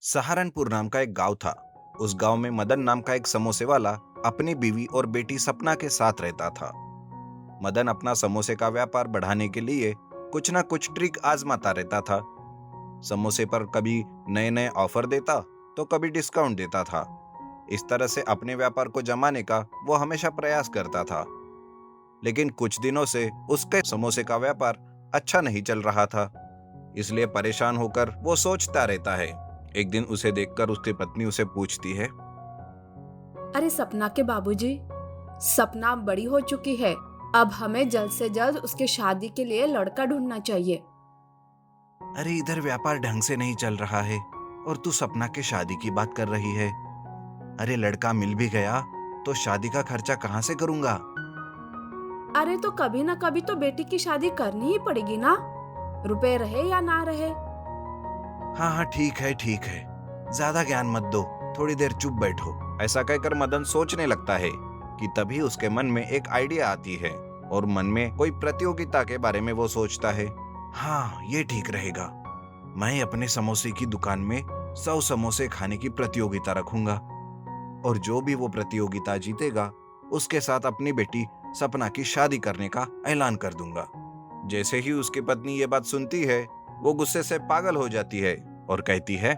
सहारनपुर नाम का एक गांव था। उस गांव में मदन नाम का एक समोसे वाला अपनी बीवी और बेटी सपना के साथ रहता था। मदन अपना समोसे का व्यापार बढ़ाने के लिए कुछ ना कुछ ट्रिक आजमाता रहता था। समोसे पर कभी नए नए ऑफर देता तो कभी डिस्काउंट देता था। इस तरह से अपने व्यापार को जमाने का वो हमेशा प्रयास करता था। लेकिन कुछ दिनों से उसके समोसे का व्यापार अच्छा नहीं चल रहा था। इसलिए परेशान होकर वो सोचता रहता है। एक दिन उसे देखकर उसकी पत्नी उसे पूछती है। अरे सपना के बाबूजी, सपना बड़ी हो चुकी है। अब हमें जल्द से जल्द उसके शादी के लिए लड़का ढूंढना चाहिए। अरे इधर व्यापार ढंग से नहीं चल रहा है और तू सपना के शादी की बात कर रही है। अरे लड़का मिल भी गया तो शादी का खर्चा कहाँ से करूंगा। अरे तो कभी ना कभी तो बेटी की शादी करनी ही पड़ेगी ना, रुपए रहे या ना रहे। हाँ हाँ ठीक है, ज्यादा ज्ञान मत दो, थोड़ी देर चुप बैठो। ऐसा कहकर मदन सोचने लगता है कि तभी उसके मन में एक आइडिया आती है और मन में कोई प्रतियोगिता के बारे में वो सोचता है। हाँ ये ठीक रहेगा, मैं अपने समोसे की दुकान में 100 समोसे खाने की प्रतियोगिता रखूंगा और जो भी वो प्रतियोगिता जीतेगा उसके साथ अपनी बेटी सपना की शादी करने का ऐलान कर दूंगा। जैसे ही उसकी पत्नी ये बात सुनती है वो गुस्से से पागल हो जाती है और कहती है।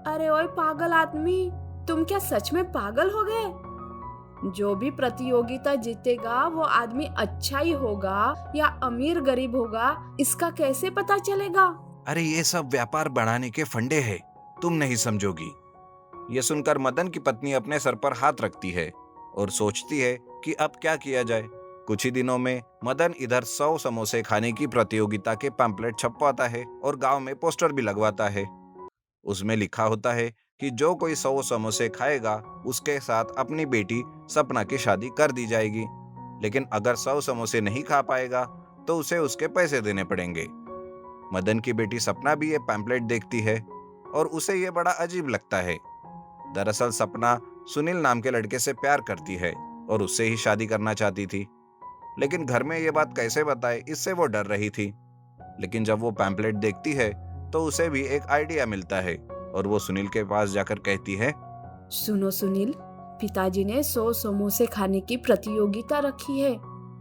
अरे ओए पागल आदमी, तुम क्या सच में पागल हो गए? जो भी प्रतियोगिता जीतेगा वो आदमी अच्छा ही होगा या अमीर गरीब होगा, इसका कैसे पता चलेगा? अरे ये सब व्यापार बढ़ाने के फंडे हैं, तुम नहीं समझोगी। ये सुनकर मदन की पत्नी अपने सर पर हाथ रखती है और सोचती है कि अब क्या किया जाए। कुछ ही दिनों में मदन इधर 100 समोसे खाने की प्रतियोगिता के पैम्पलेट छपवाता है और गांव में पोस्टर भी लगवाता है। उसमें लिखा होता है कि जो कोई 100 समोसे खाएगा उसके साथ अपनी बेटी सपना की शादी कर दी जाएगी। लेकिन अगर 100 समोसे नहीं खा पाएगा तो उसे उसके पैसे देने पड़ेंगे। मदन की बेटी सपना भी ये पैम्पलेट देखती है और उसे ये बड़ा अजीब लगता है। दरअसल सपना सुनील नाम के लड़के से प्यार करती है और उससे ही शादी करना चाहती थी। लेकिन घर में ये बात कैसे बताए, इससे वो डर रही थी। लेकिन जब वो पैम्पलेट देखती है तो उसे भी एक आइडिया मिलता है और वो सुनील के पास जाकर कहती है। सुनो सुनील, पिताजी ने 100 समोसे खाने की प्रतियोगिता रखी है,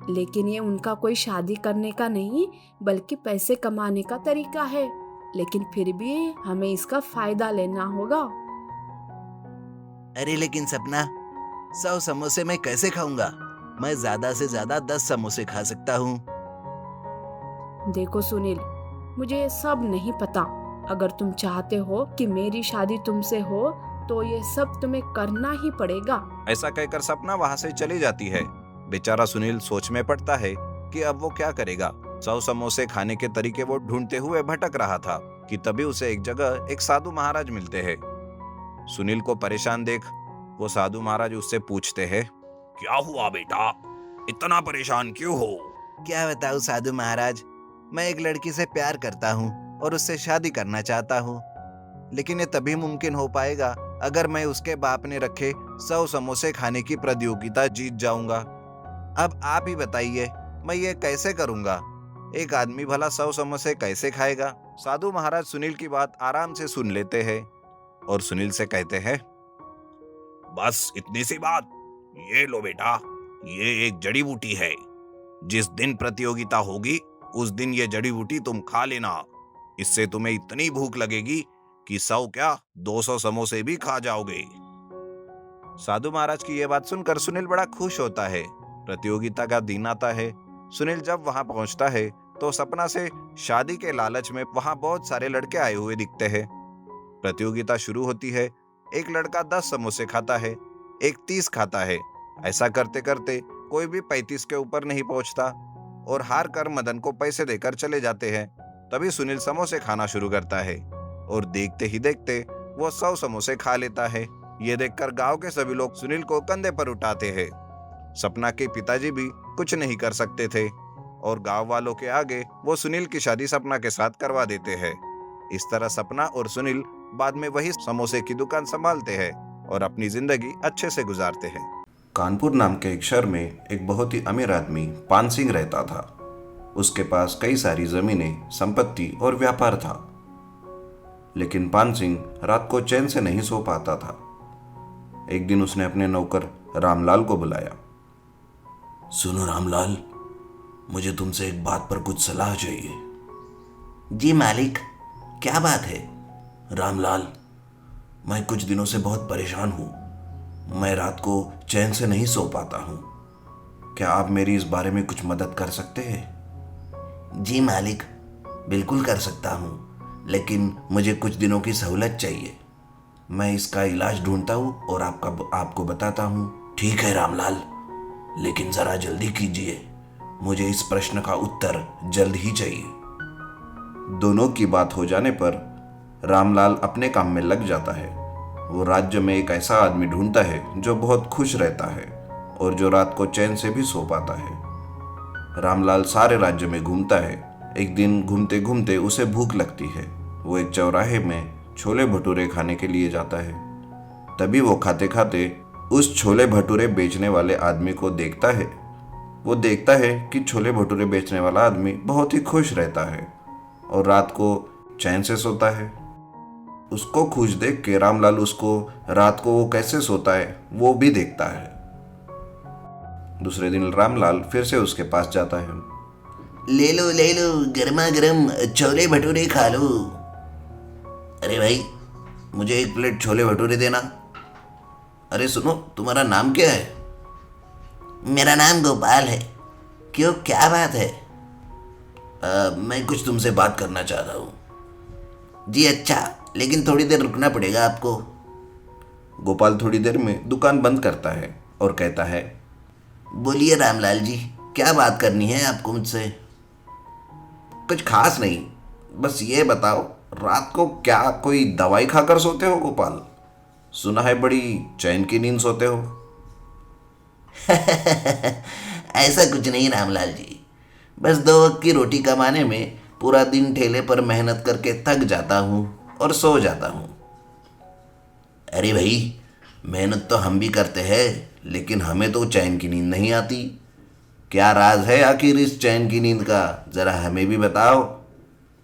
लेकिन ये उनका कोई शादी करने का नहीं बल्कि पैसे कमाने का तरीका है। लेकिन फिर भी हमें इसका फायदा लेना होगा। अरे लेकिन सपना, 100 समोसे मैं कैसे खाऊंगा? मैं ज्यादा से ज्यादा 10 समोसे खा सकता हूँ। देखो सुनील, मुझे ये सब नहीं पता। अगर तुम चाहते हो कि मेरी शादी तुमसे हो तो ये सब तुम्हें करना ही पड़ेगा। ऐसा कहकर सपना वहां से चली जाती है। बेचारा सुनील सोच में पड़ता है कि अब वो क्या करेगा। 100 समोसे खाने के तरीके वो ढूंढते हुए भटक रहा था कि तभी उसे एक जगह एक साधु महाराज मिलते हैं। सुनील को परेशान देख वो साधु महाराज उससे पूछते हैं। क्या हुआ बेटा, इतना परेशान क्यों हो? क्या बताऊं साधु महाराज, मैं एक लड़की से प्यार करता हूँ और उससे शादी करना चाहता हूँ। लेकिन ये तभी मुमकिन हो पाएगा अगर मैं उसके बाप ने रखे 100 समोसे खाने की प्रतियोगिता जीत जाऊंगा। अब आप ही बताइए, मैं ये कैसे करूंगा? एक आदमी भला 100 समोसे कैसे खाएगा? साधु महाराज सुनील की बात आराम से सुन लेते हैं और सुनील से कहते हैं। बस इतनी सी बात, ये लो बेटा, ये एक जड़ी बूटी है। जिस दिन प्रतियोगिता होगी उस दिन ये जड़ी बूटी तुम खा लेना। इससे तुम्हें इतनी भूख लगेगी कि 100 क्या 200 समोसे भी खा जाओगे। साधु महाराज की यह बात सुनकर सुनील बड़ा खुश होता है। प्रतियोगिता का दिन आता है। सुनील जब वहां पहुंचता है तो सपना से शादी के लालच में वहां बहुत सारे लड़के आए हुए दिखते हैं। प्रतियोगिता शुरू होती है। एक लड़का 10 समोसे खाता है, एक 30 खाता है। ऐसा करते करते कोई भी 35 के ऊपर नहीं पहुंचता और हार कर मदन को पैसे देकर चले जाते हैं। तभी सुनील समोसे खाना शुरू करता है और देखते ही देखते वो 100 समोसे खा लेता है। ये देखकर गांव के सभी लोग सुनील को कंधे पर उठाते हैं। सपना के पिताजी भी कुछ नहीं कर सकते थे और गांव वालों के आगे वो सुनील की शादी सपना के साथ करवा देते हैं। इस तरह सपना और सुनील बाद में वही समोसे की दुकान संभालते हैं और अपनी जिंदगी अच्छे से गुजारते हैं। कानपुर नाम के एक शहर में एक बहुत ही अमीर आदमी पान सिंह रहता था। उसके पास कई सारी जमीनें, संपत्ति और व्यापार था। लेकिन पान सिंह रात को चैन से नहीं सो पाता था। एक दिन उसने अपने नौकर रामलाल को बुलाया। सुनो रामलाल, मुझे तुमसे एक बात पर कुछ सलाह चाहिए। जी मालिक, क्या बात है? रामलाल, मैं कुछ दिनों से बहुत परेशान हूँ। मैं रात को चैन से नहीं सो पाता हूँ। क्या आप मेरी इस बारे में कुछ मदद कर सकते हैं? जी मालिक, बिल्कुल कर सकता हूँ, लेकिन मुझे कुछ दिनों की सहूलत चाहिए। मैं इसका इलाज ढूंढता हूँ और आपको बताता हूँ। ठीक है रामलाल, लेकिन ज़रा जल्दी कीजिए। मुझे इस प्रश्न का उत्तर जल्द ही चाहिए। दोनों की बात हो जाने पर रामलाल अपने काम में लग जाता है। वो राज्य में एक ऐसा आदमी ढूंढता है जो बहुत खुश रहता है और जो रात को चैन से भी सो पाता है। रामलाल सारे राज्य में घूमता है। एक दिन घूमते घूमते उसे भूख लगती है। वो एक चौराहे में छोले भटूरे खाने के लिए जाता है। तभी वो खाते खाते उस छोले भटूरे बेचने वाले आदमी को देखता है। वो देखता है कि छोले भटूरे बेचने वाला आदमी बहुत ही खुश रहता है और रात को चैन से सोता है। उसको खुश देख के रामलाल उसको रात को वो कैसे सोता है वो भी देखता है। दूसरे दिन रामलाल फिर से उसके पास जाता है। ले लो, गर्मा गर्म छोले भटूरे खा लो। अरे भाई, मुझे एक प्लेट छोले भटूरे देना। अरे सुनो, तुम्हारा नाम क्या है? मेरा नाम गोपाल है। क्यों, क्या बात है? मैं कुछ तुमसे बात करना चाहता हूँ। जी अच्छा, लेकिन थोड़ी देर रुकना पड़ेगा आपको। गोपाल थोड़ी देर में दुकान बंद करता है और कहता है, बोलिए रामलाल जी, क्या बात करनी है आपको मुझसे? कुछ खास नहीं, बस ये बताओ, रात को क्या कोई दवाई खाकर सोते हो गोपाल? सुना है बड़ी चैन की नींद सोते हो। ऐसा कुछ नहीं रामलाल जी, बस 2 वक्त की रोटी कमाने में पूरा दिन ठेले पर मेहनत करके थक जाता हूँ और सो जाता हूँ। अरे भाई, मेहनत तो हम भी करते हैं, लेकिन हमें तो चैन की नींद नहीं आती। क्या राज है आखिर इस चैन की नींद का, जरा हमें भी बताओ।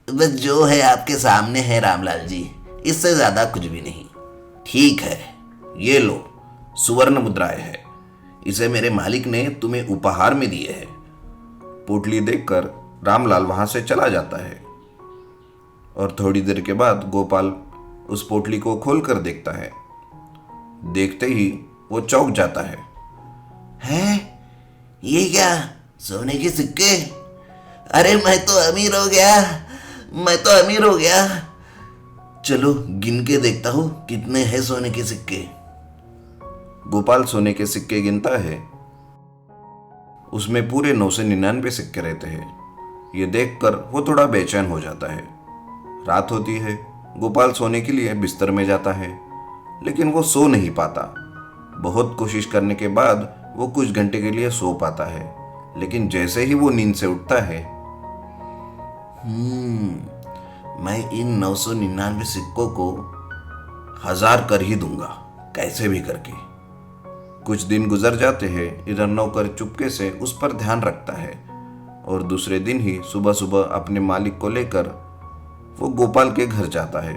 बस जो है आपके सामने है रामलाल जी, इससे ज्यादा कुछ भी नहीं। ठीक है, ये लो, सुवर्ण मुद्राएं है। इसे मेरे मालिक ने तुम्हें उपहार में दिए है। पोटली देखकर रामलाल वहां से चला जाता है और थोड़ी देर के बाद गोपाल उस पोटली को खोलकर देखता है। देखते ही वो चौंक जाता है। हैं? ये क्या, सोने के सिक्के? अरे मैं तो अमीर हो गया, मैं तो अमीर हो गया। चलो गिन के देखता हूँ कितने हैं सोने के सिक्के। गोपाल सोने के सिक्के गिनता है। उसमें पूरे 999 सिक्के रहते हैं। ये देखकर वो थोड़ा बेचैन हो जाता है। रात होती है। गोपाल सोने के लिए बिस्तर में जाता है, लेकिन वो सो नहीं पाता। बहुत कोशिश करने के बाद वो कुछ घंटे के लिए सो पाता है, लेकिन जैसे ही वो नींद से उठता है, मैं इन 999 सिक्कों को 1000 कर ही दूंगा, कैसे भी करके। कुछ दिन गुजर जाते हैं। इधर नौकर चुपके से उस पर ध्यान रखता है और दूसरे दिन ही सुबह सुबह अपने मालिक को लेकर वो गोपाल के घर जाता है।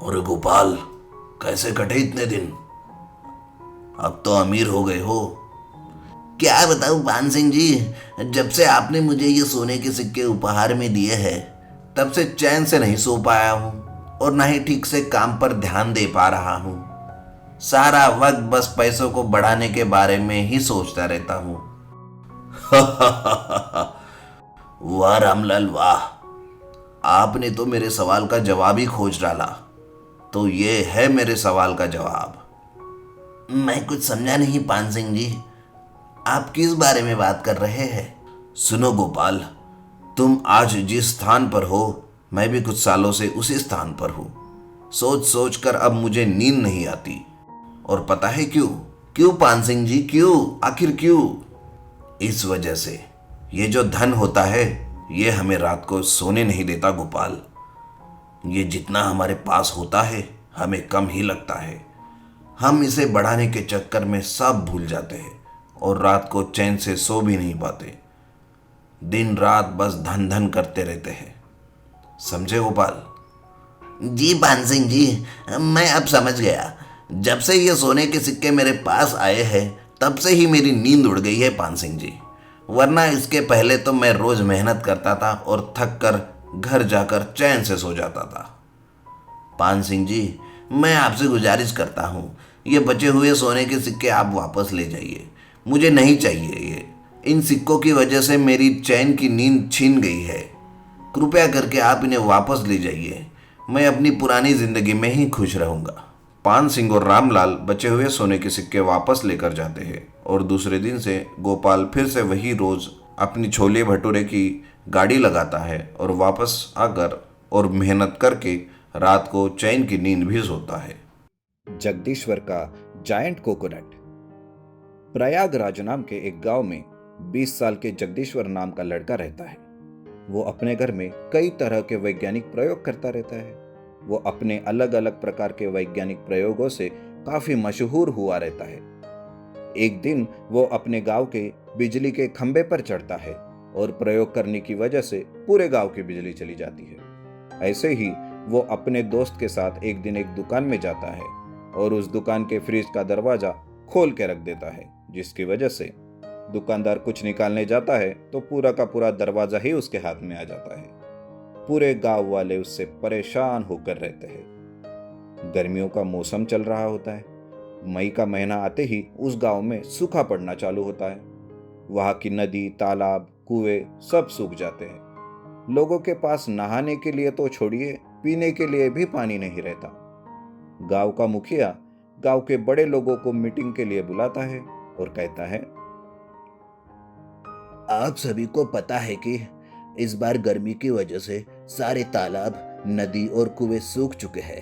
और गोपाल, कैसे कटे इतने दिन? अब तो अमीर हो गए हो। क्या बताऊं पान सिंह जी, जब से आपने मुझे ये सोने के सिक्के उपहार में दिए हैं, तब से चैन से नहीं सो पाया हूं और ना ही ठीक से काम पर ध्यान दे पा रहा हूं। सारा वक्त बस पैसों को बढ़ाने के बारे में ही सोचता रहता हूं। वाह रामलाल वाह, आपने तो मेरे सवाल का जवाब ही खोज डाला। तो ये है मेरे सवाल का जवाब। मैं कुछ समझा नहीं पान सिंह जी, आप किस बारे में बात कर रहे हैं? सुनो गोपाल, तुम आज जिस स्थान पर हो, मैं भी कुछ सालों से उसी स्थान पर हूं। सोच सोच कर अब मुझे नींद नहीं आती। और पता है क्यों? क्यों पान सिंह जी, क्यों? आखिर क्यों? इस वजह से, ये जो धन होता है, ये हमें रात को सोने नहीं देता गोपाल। ये जितना हमारे पास होता है, हमें कम ही लगता है। हम इसे बढ़ाने के चक्कर में सब भूल जाते हैं और रात को चैन से सो भी नहीं पाते। दिन रात बस धन धन करते रहते हैं। समझे गोपाल? जी पान सिंह जी, मैं अब समझ गया। जब से ये सोने के सिक्के मेरे पास आए हैं तब से ही मेरी नींद उड़ गई है पान सिंह जी। वरना इसके पहले तो मैं रोज मेहनत करता था और थक कर घर जाकर चैन से सो जाता था। पान सिंह जी, मैं आपसे गुजारिश करता हूँ, ये बचे हुए सोने के सिक्के आप वापस ले जाइए। मुझे नहीं चाहिए ये। इन सिक्कों की वजह से मेरी चैन की नींद छीन गई है। कृपया करके आप इन्हें वापस ले जाइए। मैं अपनी पुरानी जिंदगी में ही खुश रहूंगा। पान सिंह और रामलाल बचे हुए सोने के सिक्के वापस लेकर जाते हैं और दूसरे दिन से गोपाल फिर से वही रोज अपनी छोले भटूरे की गाड़ी लगाता है और वापस आकर और मेहनत करके रात को चैन की नींद भी सोता है। जगदीश्वर का जायंट कोकोनट। प्रयागराज नाम के एक गांव में 20 साल के जगदीश्वर नाम का लड़का रहता है। वो अपने घर में कई तरह के वैज्ञानिक प्रयोग करता रहता है। वो अपने अलग अलग प्रकार के वैज्ञानिक प्रयोगों से काफी मशहूर हुआ रहता है। एक दिन वो अपने गांव के बिजली के खंभे पर चढ़ता है और प्रयोग करने की वजह से पूरे गांव की बिजली चली जाती है। ऐसे ही वो अपने दोस्त के साथ एक दिन एक दुकान में जाता है और उस दुकान के फ्रिज का दरवाजा खोल के रख देता है, जिसकी वजह से दुकानदार कुछ निकालने जाता है तो पूरा का पूरा दरवाजा ही उसके हाथ में आ जाता है। पूरे गांव वाले उससे परेशान होकर रहते हैं। गर्मियों का मौसम चल रहा होता है। मई का महीना आते ही उस गांव में सूखा पड़ना चालू होता है। वहां की नदी, तालाब, कुएं सब सूख जाते हैं। लोगों के पास नहाने के लिए तो छोड़िए, पीने के लिए भी पानी नहीं रहता। गांव का मुखिया गांव के बड़े लोगों को मीटिंग के लिए बुलाता है और कहता है, आप सभी को पता है कि इस बार गर्मी की वजह से सारे तालाब, नदी और कुएं सूख चुके हैं।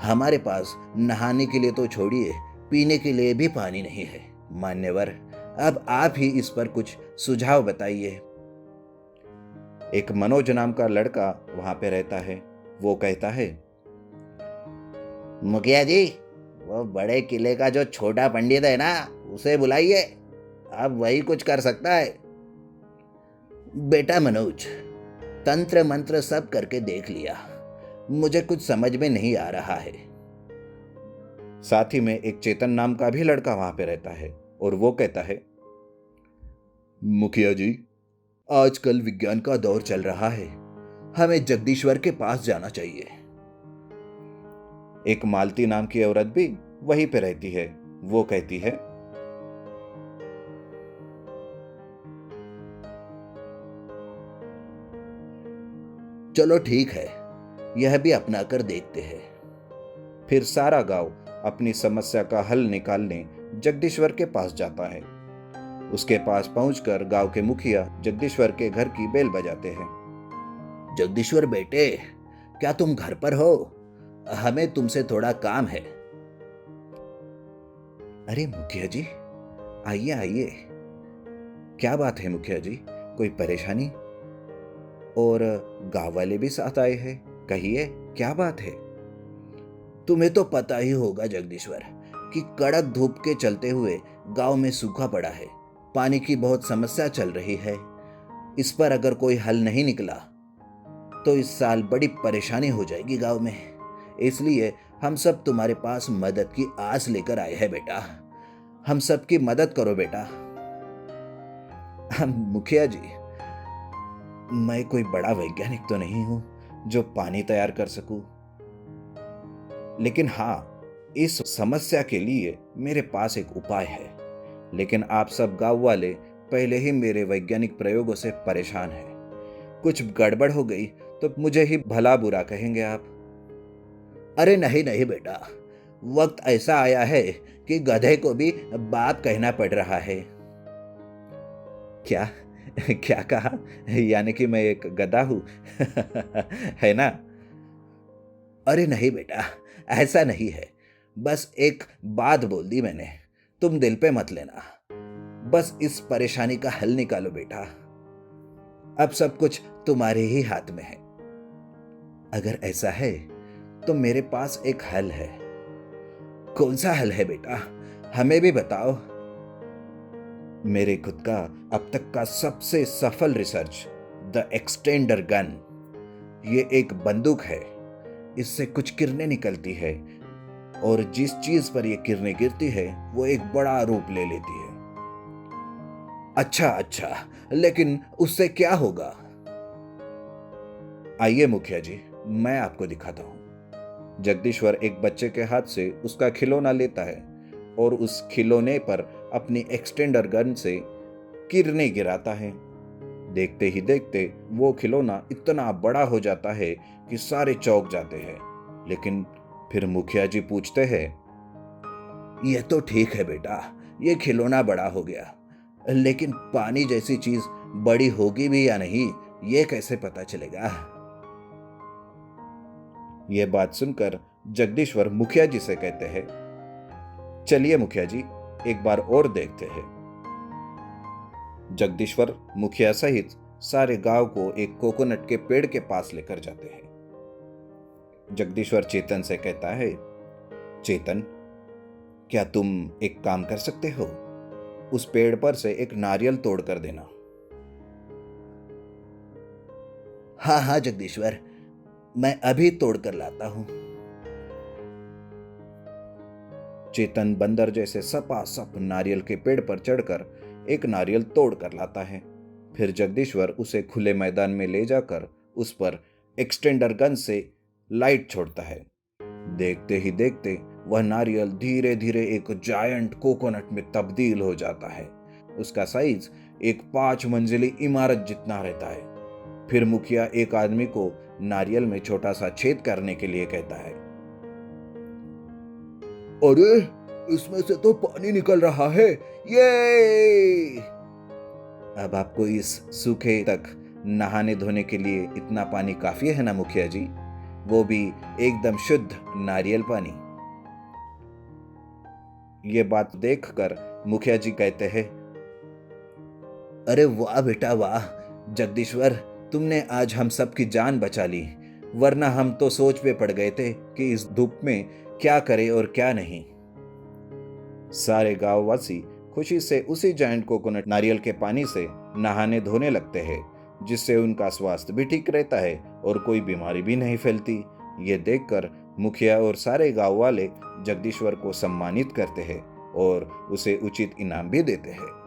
हमारे पास नहाने के लिए तो छोड़िए, पीने के लिए भी पानी नहीं है। मान्यवर, अब आप ही इस पर कुछ सुझाव बताइए। एक मनोज नाम का लड़का वहां पे रहता है। वो कहता है, मुखिया जी, वो बड़े किले का जो छोटा पंडित है ना, उसे बुलाइए। अब वही कुछ कर सकता है। बेटा मनोज, तंत्र मंत्र सब करके देख लिया, मुझे कुछ समझ में नहीं आ रहा है। साथ ही में एक चेतन नाम का भी लड़का वहां पे रहता है और वो कहता है, मुखिया जी, आजकल विज्ञान का दौर चल रहा है, हमें जगदीश्वर के पास जाना चाहिए। एक मालती नाम की औरत भी वहीं पे रहती है। वो कहती है, चलो ठीक है, यह भी अपना कर देखते हैं। फिर सारा गांव अपनी समस्या का हल निकालने जगदीश्वर के पास जाता है। उसके पास पहुंचकर गांव के मुखिया जगदीश्वर के घर की बेल बजाते हैं। जगदीश्वर बेटे, क्या तुम घर पर हो? हमें तुमसे थोड़ा काम है। अरे मुखिया जी, आइए आइए। क्या बात है मुखिया जी, कोई परेशानी? और गांव वाले भी साथ आए हैं, कहिए क्या बात है? तुम्हें तो पता ही होगा जगदीश्वर कि कड़क धूप के चलते हुए गांव में सूखा पड़ा है। पानी की बहुत समस्या चल रही है। इस पर अगर कोई हल नहीं निकला तो इस साल बड़ी परेशानी हो जाएगी गांव में। इसलिए हम सब तुम्हारे पास मदद की आस लेकर आए हैं बेटा। हम सब की मदद करो बेटा। मुखिया जी, मैं कोई बड़ा वैज्ञानिक तो नहीं हूं जो पानी तैयार कर सकूं, लेकिन हाँ, इस समस्या के लिए मेरे पास एक उपाय है। लेकिन आप सब गांव वाले पहले ही मेरे वैज्ञानिक प्रयोगों से परेशान हैं। कुछ गड़बड़ हो गई तो मुझे ही भला बुरा कहेंगे आप। अरे नहीं नहीं बेटा, वक्त ऐसा आया है कि गधे को भी बाप कहना पड़ रहा है। क्या क्या कहा? यानी कि मैं एक गधा हूं है ना? अरे नहीं बेटा, ऐसा नहीं है। बस एक बात बोल दी मैंने, तुम दिल पे मत लेना। बस इस परेशानी का हल निकालो बेटा। अब सब कुछ तुम्हारे ही हाथ में है। अगर ऐसा है तो मेरे पास एक हल है। कौन सा हल है बेटा, हमें भी बताओ। मेरे खुद का अब तक का सबसे सफल रिसर्च, द एक्सटेंडर गन। ये एक बंदूक है इससे कुछ किरणें निकलती है और जिस चीज पर ये किरणें गिरती है वो एक बड़ा रूप ले लेती है। अच्छा अच्छा, लेकिन उससे क्या होगा? आइए मुखिया जी, मैं आपको दिखाता हूं। जगदीश्वर एक बच्चे के हाथ से उसका खिलौना लेता है और उस खिलौने पर अपनी एक्सटेंडर गन से किरणें गिराता है। देखते ही देखते वो खिलौना इतना बड़ा हो जाता है कि सारे चौंक जाते हैं। लेकिन फिर मुखिया जी पूछते हैं, यह तो ठीक है बेटा, ये खिलौना बड़ा हो गया, लेकिन पानी जैसी चीज बड़ी होगी भी या नहीं, ये कैसे पता चलेगा? यह बात सुनकर जगदीश्वर मुखिया जी से कहते हैं, चलिए मुखिया जी, एक बार और देखते हैं। जगदीश्वर मुखिया सहित सारे गांव को एक कोकोनट के पेड़ के पास लेकर जाते हैं। जगदीश्वर चेतन से कहता है, चेतन, क्या तुम एक काम कर सकते हो? उस पेड़ पर से एक नारियल तोड़ कर देना। हाँ हाँ जगदीश्वर, मैं अभी तोड़ कर लाता हूं। चेतन बंदर जैसे सपासप नारियल के पेड़ पर चढ़कर एक नारियल तोड़ कर लाता है। फिर जगदीश्वर उसे खुले मैदान में ले जाकर उस पर एक्सटेंडर गन से लाइट छोड़ता है। देखते ही देखते वह नारियल धीरे धीरे एक जायंट कोकोनट में तब्दील हो जाता है। उसका साइज एक 5 मंजिली इमारत जितना रहता है। फिर मुखिया एक आदमी को नारियल में छोटा सा छेद करने के लिए कहता है, अरे इसमें से तो पानी निकल रहा है, ये! अब आपको इस सूखे तक नहाने धोने के लिए इतना पानी काफी है ना मुखिया जी, वो भी एकदम शुद्ध नारियल पानी। ये बात देखकर मुखिया जी कहते हैं, अरे वाह बेटा वाह, जगदीश्वर, तुमने आज हम सबकी जान बचा ली, वरना हम तो सोच में पड़ गए थे कि इस धूप में क्या करें और क्या नहीं। सारे गांववासी खुशी से उसी जायंट कोकोनट नारियल के पानी से नहाने धोने लगते हैं, जिससे उनका स्वास्थ्य भी ठीक रहता है और कोई बीमारी भी नहीं फैलती। ये देखकर मुखिया और सारे गांव वाले जगदीश्वर को सम्मानित करते हैं और उसे उचित इनाम भी देते हैं।